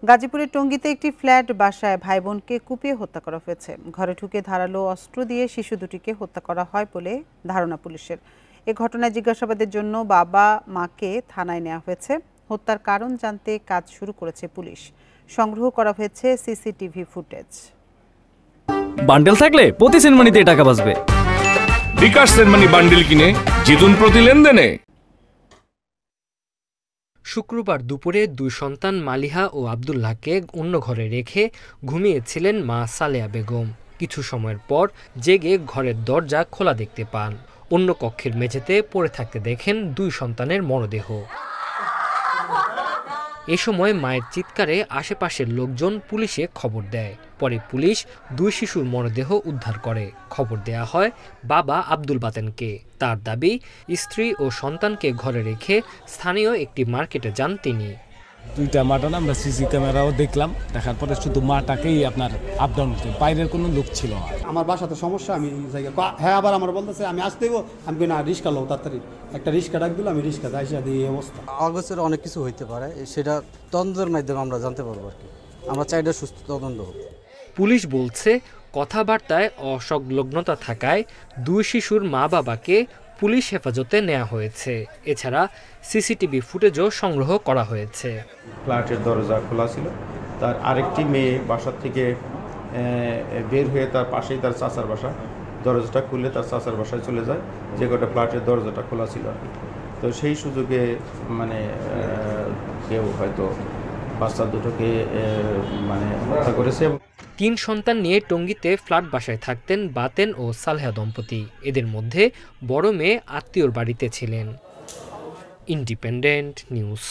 গাজীপুরের টঙ্গীতে একটি ফ্ল্যাট বাসায় ভাই বোনকে কুপিয়ে হত্যা করা হয়েছে। ঘরে ঢুকে ধারালো অস্ত্র দিয়ে শিশু দুটিকে হত্যা করা হয় বলে ধারণা পুলিশের। এ ঘটনায় জিজ্ঞাসাবাদের জন্য বাবা মাকে থানায় নেওয়া হয়েছে। হত্যার কারণ জানতে কাজ শুরু করেছে পুলিশ। সংগ্রহ করা হয়েছে সিসিটিভি ফুটেজ। বান্ডেল থাকলে প্রতি সেনমানিতে টাকা বাঁচবে। বিকাশ সেনমানি বান্ডেল কিনে জিতুন প্রতি লেনদেনে। শুক্রবার দুপুরে দুই সন্তান মালিহা ও আব্দুল্লাহকে অন্য ঘরে রেখে ঘুমিয়েছিলেন মা সালেয়া বেগম। কিছু সময়ের পর জেগে ঘরের দরজা খোলা দেখতে পান। অন্য কক্ষের মেঝেতে পড়ে থাকতে দেখেন দুই সন্তানের মরদেহ। এ সময় মায়ের চিৎকারে আশেপাশের লোকজন পুলিশে খবর দেয়। পরে পুলিশ দুই শিশুর মরদেহ উদ্ধার করে। খবর দেয়া হয় বাবা আব্দুল বাতেনকে। তার দাবি, স্ত্রী ও সন্তানকে ঘরে রেখে স্থানীয় একটি মার্কেটে যান তিনি। দুইটা মাটন আমরা সিসি ক্যামেরাও দেখলাম, দেখার পরে শুধু মাটাকেই আপনার আপ ডাউন হতো, বাইরের কোনো লোক ছিল না। আমার বাসাতে সমস্যা, আমি হ্যাঁ আবার আমার বলতেছে আমি আসতেই, আমি না রিক্সা লো, তাড়াতাড়ি একটা রিক্সা ডাক দিল, আমি রিক্সা আইসা দিয়ে এই অবস্থা। অগস্টের অনেক কিছু হইতে পারে, সেটা তদন্তের মাধ্যমে আমরা জানতে পারবো আর কি। আমরা চাইটা সুস্থ তদন্ত হোক। পুলিশ বলছে কথাবার্তায় অসংলগ্নতা থাকায় দুই শিশুর মা বাবাকে পুলিশ হেফাজতে নেওয়া হয়েছে। এছাড়া সিসিটিভি ফুটেজও সংগ্রহ করা হয়েছে। ফ্ল্যাটের দরজা খোলা ছিল, তার আরেকটি মেয়ে বাসার থেকে বের হয়ে তার পাশেই তার চাচার বাসা, দরজাটা খুলে তার চাচার বাসায় চলে যায়, যে কটা ফ্ল্যাটের দরজাটা খোলা ছিল। তো সেই সুযোগে মানে কেউ হয়তো বাচ্চা দুটোকে মানে হত্যা করেছে। 3 সন্তান নিয়ে টঙ্গীতে ফ্ল্যাট বাসায় থাকতেন বাতেন ও সালেহা দম্পতি। এদের মধ্যে বড় মেয়ে আত্মীয়র বাড়িতে ছিলেন। Independent news.